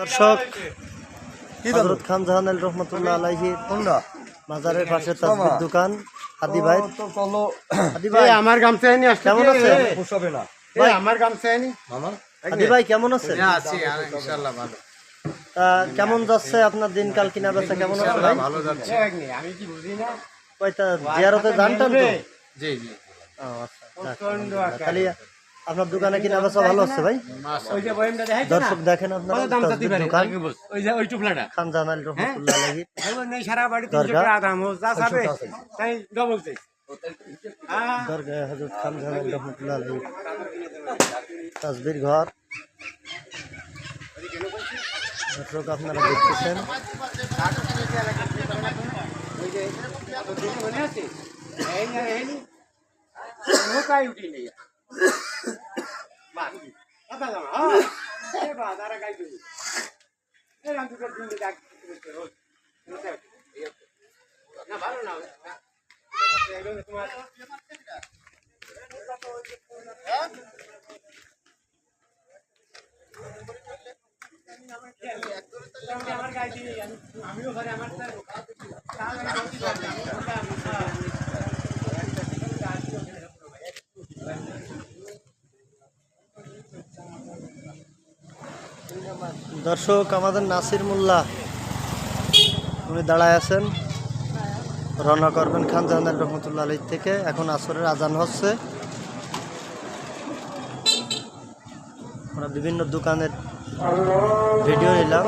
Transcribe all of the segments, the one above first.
দর্শক হযরত খান জাহান আলী রহমাতুল্লাহ আলাইহি মাজারের পাশে তাসবির দোকান হাদি ভাই। হাদি ভাই আমার গামছা নিয়ে আসছে, কেমন আছে? পোষাবে না ভাই, আমার গামছা নি মামা। হাদি ভাই কেমন আছে? আছি ইনশাআল্লাহ ভালো। তা কেমন যাচ্ছে আপনার দিনকাল, কিনা বেচা কেমন আছে ভাই? ভালো যাচ্ছে। আমি কি বুঝি না কয়টা জিয়ারতে জানতাম তো। জি জি। ও আচ্ছা, তাহলে আপনার দোকানে কিনা বেচা ভালো আছে ভাই? ওই যে বইমটা দেখাই না, দর্শক দেখেন আপনারা তাসবির দোকান ওই যে ওই টুকলাটা খান জাহান আলী রহমাতুল্লাহ আলাইহি এই সারা বাড়ি 300 টাকা দাম ও যা যাবে তাই ডবল চাই দরগাহ হযরত খান জাহান আলী রহমাতুল্লাহ আলাইহি তাসবির ঘর। দর্শক আপনারা দেখতেছেন ওই যে মনে আছে এই না এই নৌকায় উঠি নেই বাস কথা জানা এ বাজারে গাই দিই এই আমি তো দিন দেখ রোজ না ভালো না এগুলো তোমার আমার গাই দিই আমিও ঘরে আমার দর্শক আমাদের নাসির মোল্লা উনি দাঁড়ায় আছেন, রওনা করবেন খান জাহান আলী রহমাতুল্লাহ আলাইহি থেকে। এখন আসরের আজান হচ্ছে। আমরা বিভিন্ন দোকানের ভিডিও নিলাম।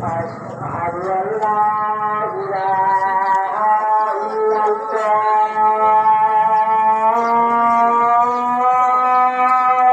أشهد أن لا